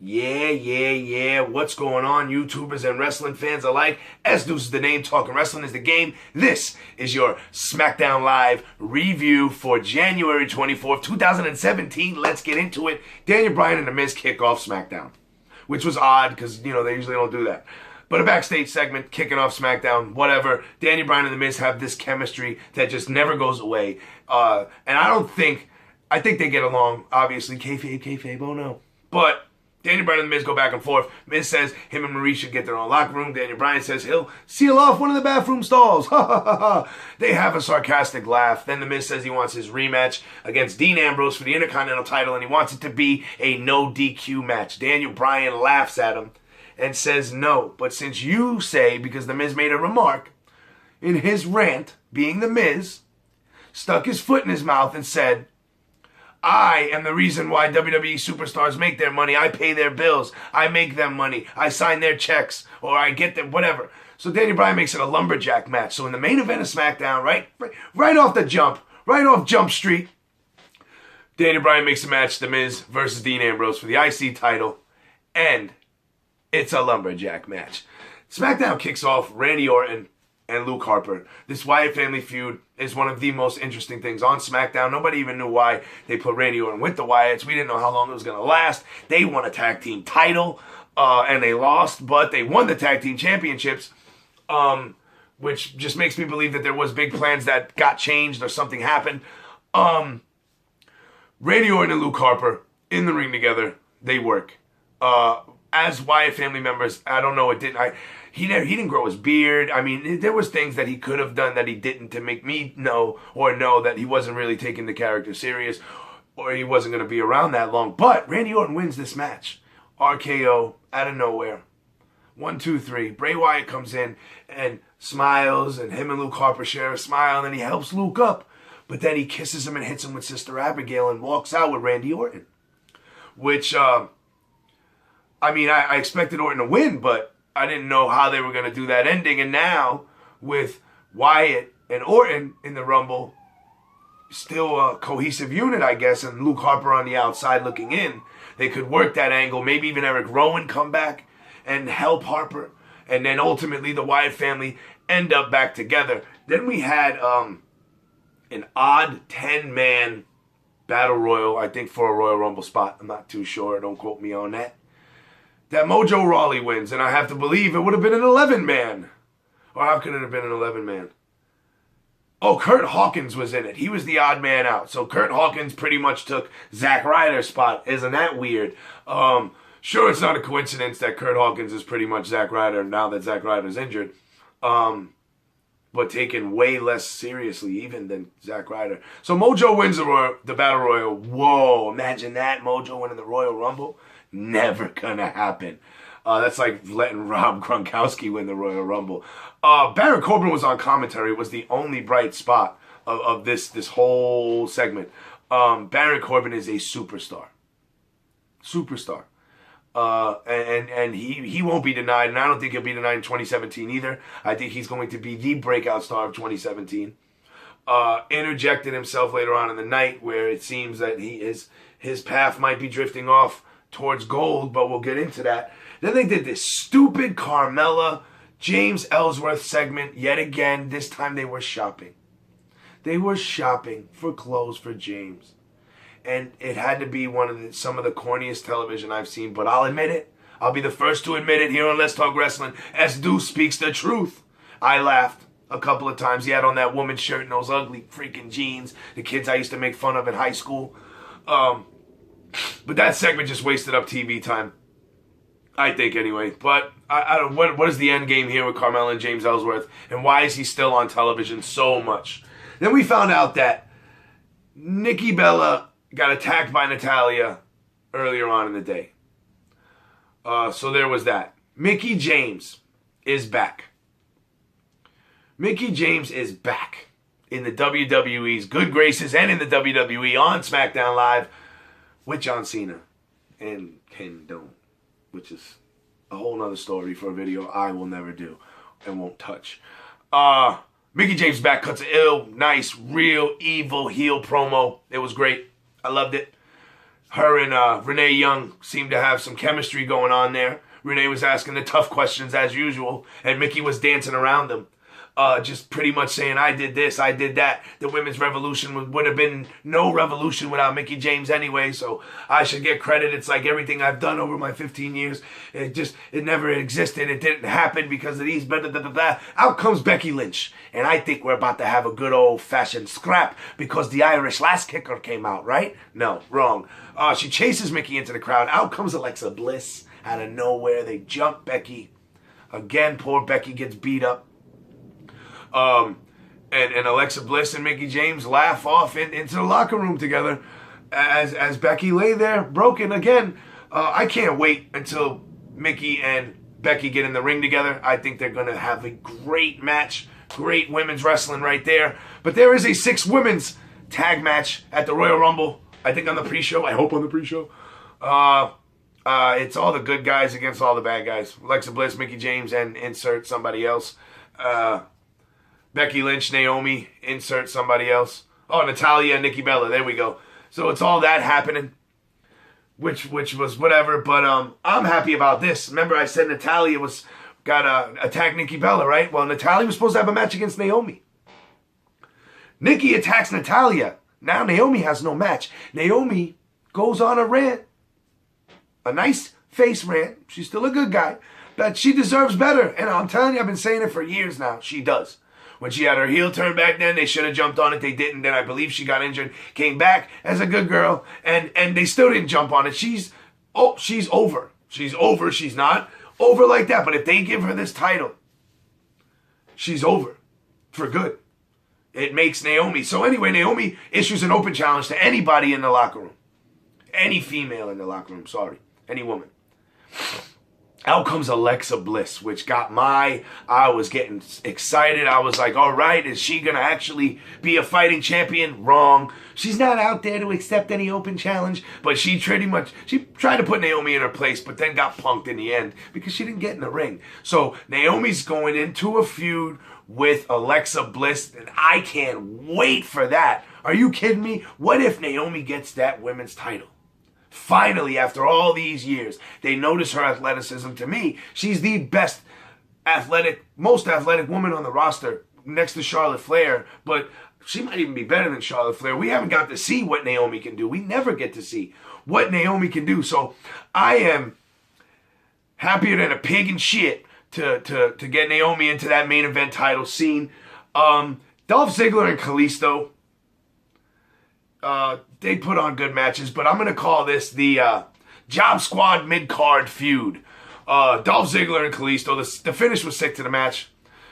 Yeah. What's going on, YouTubers and wrestling fans alike? S-Deuce is the name, talking wrestling is the game. This is your SmackDown Live review for January 24th, 2017. Let's get into it. Daniel Bryan and The Miz kick off SmackDown, which was odd because, they usually don't do that. But a backstage segment, kicking off SmackDown, whatever. Daniel Bryan and The Miz have this chemistry that just never goes away. And I think they get along, obviously. Kayfabe, oh no. But Daniel Bryan and The Miz go back and forth. Miz says him and Marie should get their own locker room. Daniel Bryan says he'll seal off one of the bathroom stalls. Ha ha ha ha. They have a sarcastic laugh. Then The Miz says he wants his rematch against Dean Ambrose for the Intercontinental title, and he wants it to be a no DQ match. Daniel Bryan laughs at him and says no. But since you say, because The Miz made a remark in his rant, being The Miz, stuck his foot in his mouth and said, I am the reason why WWE superstars make their money. I pay their bills. I make them money. I sign their checks. Or I get them, whatever. So Daniel Bryan makes it a Lumberjack match. So in the main event of SmackDown, right off the jump, right off Jump Street, Daniel Bryan makes a match, The Miz versus Dean Ambrose for the IC title. And it's a Lumberjack match. SmackDown kicks off Randy Orton and Luke Harper. This Wyatt family feud is one of the most interesting things on SmackDown. Nobody even knew why they put Randy Orton with the Wyatts. We didn't know how long it was going to last. They won a tag team title, and they lost, but they won the tag team championships, which just makes me believe that there was big plans that got changed or something happened. Randy Orton and Luke Harper in the ring together. They work. As Wyatt family members, I don't know, he didn't grow his beard. I mean, there was things that he could have done that he didn't to make me know that he wasn't really taking the character serious or he wasn't going to be around that long. But Randy Orton wins this match. RKO out of nowhere. 1, 2, 3. Bray Wyatt comes in and smiles, and him and Luke Harper share a smile, and then he helps Luke up. But then he kisses him and hits him with Sister Abigail and walks out with Randy Orton. Which, I expected Orton to win, but I didn't know how they were going to do that ending. And now, with Wyatt and Orton in the Rumble, still a cohesive unit, I guess, and Luke Harper on the outside looking in, they could work that angle. Maybe even Eric Rowan come back and help Harper. And then ultimately the Wyatt family end up back together. Then we had an odd 10-man battle royal, I think, for a Royal Rumble spot. I'm not too sure. Don't quote me on that. That Mojo Rawley wins, and I have to believe it would have been an 11-man. Or how could it have been an 11-man? Oh, Kurt Hawkins was in it. He was the odd man out. So Kurt Hawkins pretty much took Zack Ryder's spot. Isn't that weird? Sure, it's not a coincidence that Kurt Hawkins is pretty much Zack Ryder now that Zack Ryder's injured. But taken way less seriously even than Zack Ryder. So Mojo wins the Battle Royal. Whoa, imagine that. Mojo winning the Royal Rumble. Never gonna happen. That's like letting Rob Gronkowski win the Royal Rumble. Baron Corbin was on commentary. It was the only bright spot of this whole segment. Baron Corbin is a superstar. And he won't be denied, and I don't think he'll be denied in 2017 either. I think he's going to be the breakout star of 2017. Interjected himself later on in the night where it seems that his path might be drifting off towards gold, but we'll get into that. Then they did this stupid Carmella, James Ellsworth segment yet again. This time they were shopping. They were shopping for clothes for James. And it had to be some of the corniest television I've seen, but I'll admit it. I'll be the first to admit it here on Let's Talk Wrestling. S-Deuce speaks the truth. I laughed a couple of times. He had on that woman's shirt and those ugly freaking jeans, the kids I used to make fun of in high school. But that segment just wasted up TV time, I think, anyway. But I don't. What is the end game here with Carmella and James Ellsworth, and why is he still on television so much? Then we found out that Nikki Bella got attacked by Natalya earlier on in the day. So there was that. Mickie James is back. Mickie James is back in the WWE's good graces and in the WWE on SmackDown Live with John Cena and Ken Dome, which is a whole nother story for a video I will never do and won't touch. Mickie James back, cuts a nice, real, evil heel promo. It was great. I loved it. Her and Renee Young seemed to have some chemistry going on there. Renee was asking the tough questions as usual, and Mickie was dancing around them. Just pretty much saying, I did this, I did that. The women's revolution would have been no revolution without Mickie James anyway, so I should get credit. It's like everything I've done over my 15 years. It never existed. It didn't happen because of these, blah, blah, blah, blah. Out comes Becky Lynch, and I think we're about to have a good old-fashioned scrap because the Irish last kicker came out, right? No, wrong. She chases Mickie into the crowd. Out comes Alexa Bliss out of nowhere. They jump Becky. Again, poor Becky gets beat up. And Alexa Bliss and Mickie James laugh off into the locker room together as Becky lay there broken again. I can't wait until Mickie and Becky get in the ring together. I think they're going to have a great match. Great women's wrestling right there. But there is a 6 women's tag match at the Royal Rumble. I think on the pre-show. I hope on the pre-show. It's all the good guys against all the bad guys. Alexa Bliss, Mickie James, and insert somebody else. Becky Lynch, Naomi, insert somebody else. Oh, Natalya and Nikki Bella. There we go. So it's all that happening, which was whatever. But I'm happy about this. Remember, I said Natalya was got to attack Nikki Bella, right? Well, Natalya was supposed to have a match against Naomi. Nikki attacks Natalya. Now Naomi has no match. Naomi goes on a rant, a nice face rant. She's still a good guy, but she deserves better. And I'm telling you, I've been saying it for years now. She does. When she had her heel turn back then, they should have jumped on it. They didn't. Then I believe she got injured, came back as a good girl, and they still didn't jump on it. She's over. She's over. She's not over like that. But if they give her this title, she's over for good. It makes Naomi. So anyway, Naomi issues an open challenge to anybody in the locker room. Any female in the locker room, sorry. Any woman. Out comes Alexa Bliss, which got I was getting excited. I was like, all right, is she going to actually be a fighting champion? Wrong. She's not out there to accept any open challenge, but she tried to put Naomi in her place, but then got punked in the end because she didn't get in the ring. So Naomi's going into a feud with Alexa Bliss, and I can't wait for that. Are you kidding me? What if Naomi gets that women's title? Finally, after all these years, they notice her athleticism. To me, she's the best most athletic woman on the roster next to Charlotte Flair, but she might even be better than Charlotte Flair. We haven't got to see what Naomi can do. We never get to see what Naomi can do. So I am happier than a pig in shit to get Naomi into that main event title scene. Dolph Ziggler and Kalisto, they put on good matches, but I'm going to call this the Job Squad mid-card feud. Dolph Ziggler and Kalisto, the finish was sick to the match.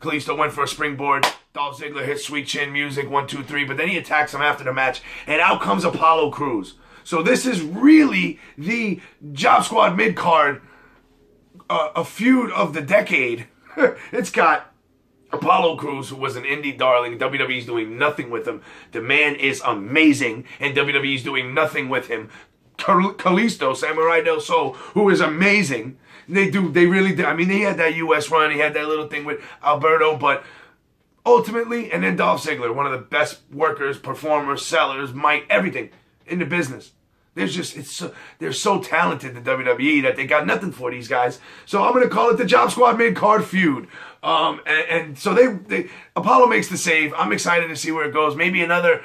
Kalisto went for a springboard. Dolph Ziggler hit Sweet Chin Music, 1, 2, 3, but then he attacks him after the match, and out comes Apollo Crews. So this is really the Job Squad mid-card, a feud of the decade. It's got Apollo Crews, who was an indie darling. WWE's doing nothing with him. The man is amazing, and WWE's doing nothing with him. Kalisto, Samurai Del Sol, who is amazing. They really do. I mean, he had that U.S. run. He had that little thing with Alberto, but ultimately, and then Dolph Ziggler, one of the best workers, performers, sellers, everything in the business. They're so talented, the WWE, that they got nothing for these guys. So I'm going to call it the Job Squad mid-card feud. And so Apollo makes the save. I'm excited to see where it goes. Maybe another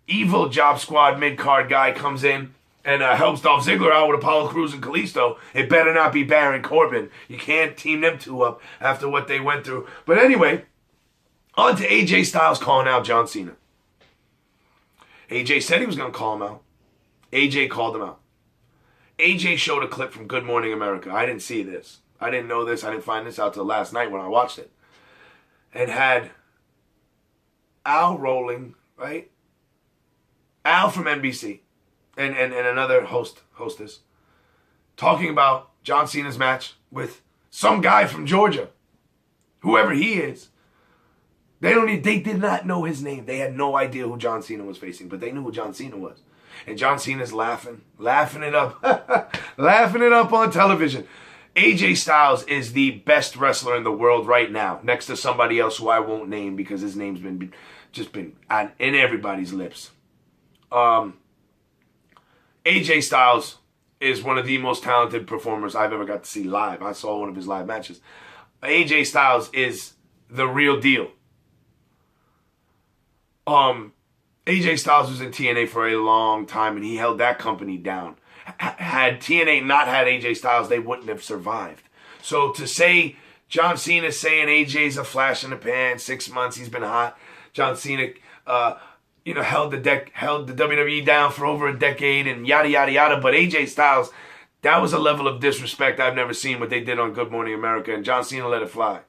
evil Job Squad mid-card guy comes in and helps Dolph Ziggler out with Apollo Crews and Kalisto. It better not be Baron Corbin. You can't team them two up after what they went through. But anyway, on to AJ Styles calling out John Cena. AJ said he was going to call him out. AJ called him out. AJ showed a clip from Good Morning America. I didn't see this. I didn't know this. I didn't find this out till last night when I watched it. And had Al Rolling, right? Al from NBC and another hostess talking about John Cena's match with some guy from Georgia, whoever he is. They did not know his name. They had no idea who John Cena was facing, but they knew who John Cena was. And John Cena's laughing it up, laughing it up on television. AJ Styles is the best wrestler in the world right now, next to somebody else who I won't name because his name's been in everybody's lips. AJ Styles is one of the most talented performers I've ever got to see live. I saw one of his live matches. AJ Styles is the real deal. AJ Styles was in TNA for a long time, and he held that company down. Had TNA not had AJ Styles, they wouldn't have survived. So to say John Cena saying AJ's a flash in the pan, 6 months he's been hot. John Cena, held the WWE down for over a decade and yada yada yada. But AJ Styles, that was a level of disrespect I've never seen. What they did on Good Morning America, and John Cena let it fly.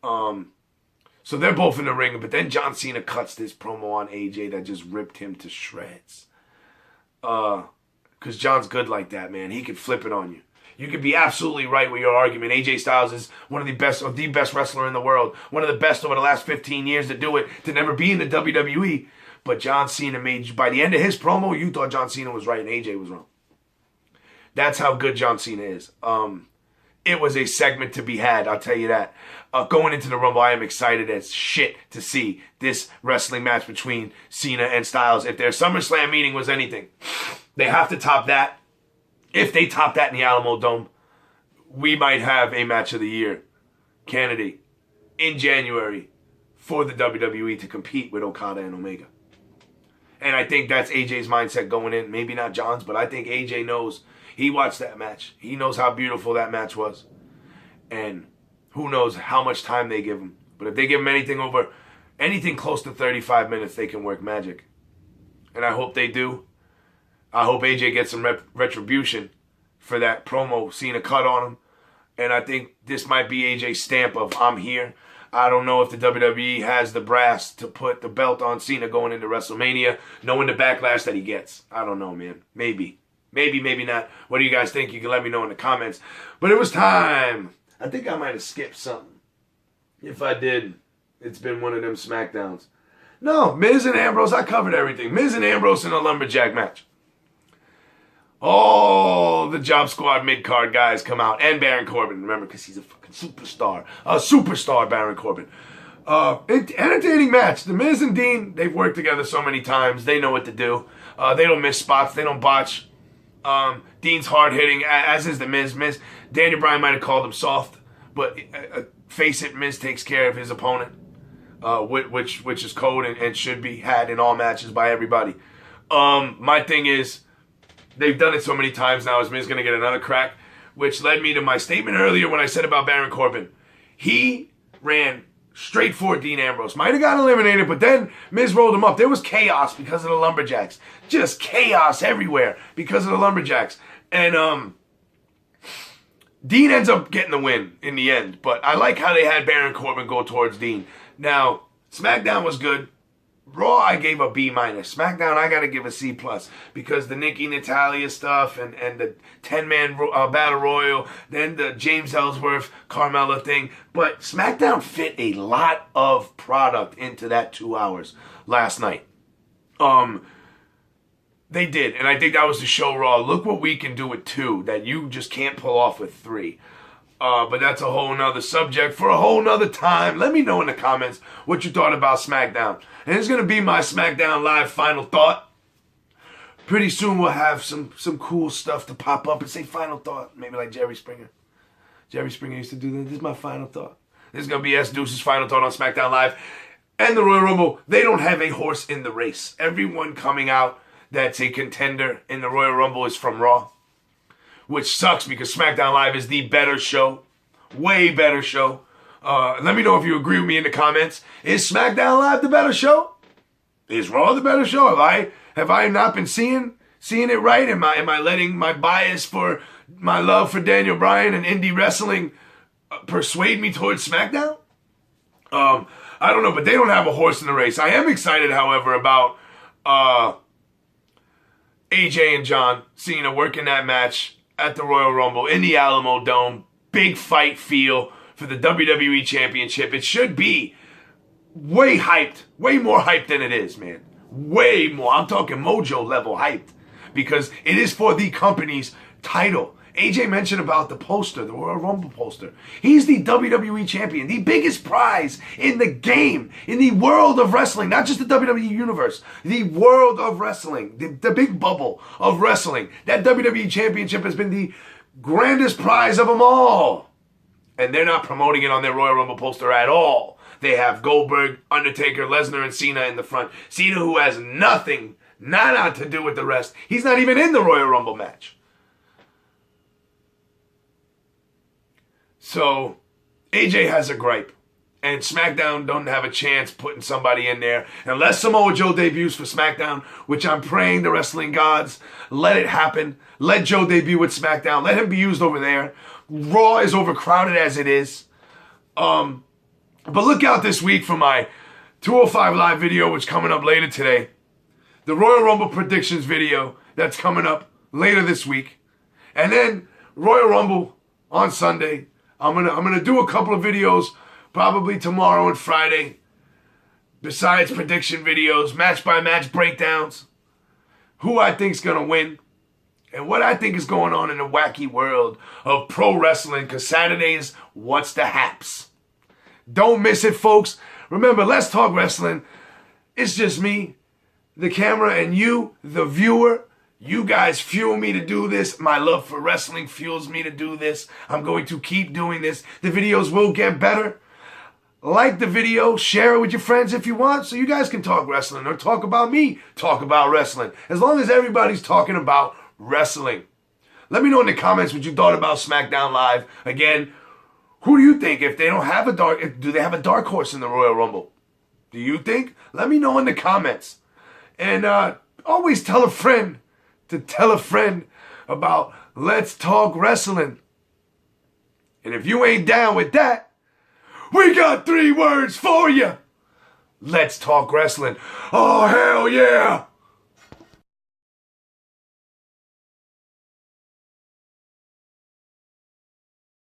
So they're both in the ring, but then John Cena cuts this promo on AJ that just ripped him to shreds. Because John's good like that, man. He could flip it on you. You could be absolutely right with your argument. AJ Styles is one of the best, or the best wrestler in the world. One of the best over the last 15 years to do it, to never be in the WWE. But John Cena made you, by the end of his promo, you thought John Cena was right and AJ was wrong. That's how good John Cena is. It was a segment to be had, I'll tell you that. Going into the Rumble, I am excited as shit to see this wrestling match between Cena and Styles. If their SummerSlam meeting was anything, they have to top that. If they top that in the Alamo Dome, we might have a match of the year candidate in January for the WWE to compete with Okada and Omega. And I think that's AJ's mindset going in. Maybe not John's, but I think AJ knows. He watched that match. He knows how beautiful that match was. And who knows how much time they give him. But if they give him anything close to 35 minutes, they can work magic. And I hope they do. I hope AJ gets some retribution for that promo Cena cut on him. And I think this might be AJ's stamp of, I'm here. I don't know if the WWE has the brass to put the belt on Cena going into WrestleMania, knowing the backlash that he gets. I don't know, man. Maybe. Maybe not. What do you guys think? You can let me know in the comments. But it was time. I think I might have skipped something. If I did, it's been one of them SmackDowns. No, Miz and Ambrose, I covered everything. Miz and Ambrose in a Lumberjack match. All the Job Squad mid-card guys come out. And Baron Corbin, remember, because he's a fucking superstar. A superstar, Baron Corbin. Entertaining match. The Miz and Dean, they've worked together so many times. They know what to do. They don't miss spots. They don't botch. Dean's hard-hitting, as is the Miz. Daniel Bryan might have called him soft, but face it, Miz takes care of his opponent, which is code and should be had in all matches by everybody. My thing is, they've done it so many times now, is Miz going to get another crack? Which led me to my statement earlier when I said about Baron Corbin. He ran straight for Dean Ambrose. Might have got eliminated, but then Miz rolled him up. There was chaos because of the Lumberjacks. Just chaos everywhere because of the Lumberjacks. And Dean ends up getting the win in the end. But I like how they had Baron Corbin go towards Dean. Now, SmackDown was good. Raw, I gave a B-. SmackDown, I got to give a C+. Because the Nikki Natalia stuff and the 10-man Battle Royal, then the James Ellsworth, Carmella thing. But SmackDown fit a lot of product into that 2 hours last night. They did, and I think that was to show Raw, look what we can do with 2 that you just can't pull off with 3. But that's a whole nother subject for a whole nother time. Let me know in the comments what you thought about SmackDown. And it's going to be my SmackDown Live final thought. Pretty soon we'll have some cool stuff to pop up and say final thought. Maybe like Jerry Springer. Jerry Springer used to do that. This is my final thought. This is going to be S. Deuce's final thought on SmackDown Live. And the Royal Rumble, they don't have a horse in the race. Everyone coming out that's a contender in the Royal Rumble is from Raw. Which sucks because SmackDown Live is the better show. Way better show. Let me know if you agree with me in the comments. Is SmackDown Live the better show? Is Raw the better show? Have I not been seeing it right? Am I letting my bias for my love for Daniel Bryan and indie wrestling persuade me towards SmackDown? I don't know, but they don't have a horse in the race. I am excited, however, about AJ and John Cena working that match at the Royal Rumble in the Alamo Dome. Big fight feel for the WWE Championship. It should be way hyped. Way more hyped than it is, man. Way more. I'm talking Mojo level hyped. Because it is for the company's title. AJ mentioned about the poster, the Royal Rumble poster. He's the WWE champion, the biggest prize in the game, in the world of wrestling, not just the WWE universe, the world of wrestling, the big bubble of wrestling. That WWE championship has been the grandest prize of them all. And they're not promoting it on their Royal Rumble poster at all. They have Goldberg, Undertaker, Lesnar, and Cena in the front. Cena, who has nothing, nada to do with the rest. He's not even in the Royal Rumble match. So, AJ has a gripe. And SmackDown don't have a chance putting somebody in there. Unless Samoa Joe debuts for SmackDown, which I'm praying the wrestling gods, let it happen. Let Joe debut with SmackDown. Let him be used over there. Raw is overcrowded as it is. But look out this week for my 205 Live video, which is coming up later today. The Royal Rumble predictions video that's coming up later this week. And then Royal Rumble on Sunday. I'm gonna do a couple of videos probably tomorrow and Friday. Besides prediction videos, match by match breakdowns. Who I think's gonna win. And what I think is going on in the wacky world of pro wrestling. Because Saturday's What's the Haps. Don't miss it, folks. Remember, Let's Talk Wrestling. It's just me, the camera, and you, the viewer. You guys fuel me to do this. My love for wrestling fuels me to do this. I'm going to keep doing this. The videos will get better. Like the video, share it with your friends if you want, so you guys can talk wrestling or talk about me, talk about wrestling. As long as everybody's talking about wrestling. Let me know in the comments what you thought about SmackDown Live. Again, who do you think, if they don't have do they have a dark horse in the Royal Rumble? Do you think? Let me know in the comments. And always tell a friend to tell a friend about Let's Talk Wrestling. And if you ain't down with that, we got 3 words for you. Let's Talk Wrestling. Oh, hell yeah.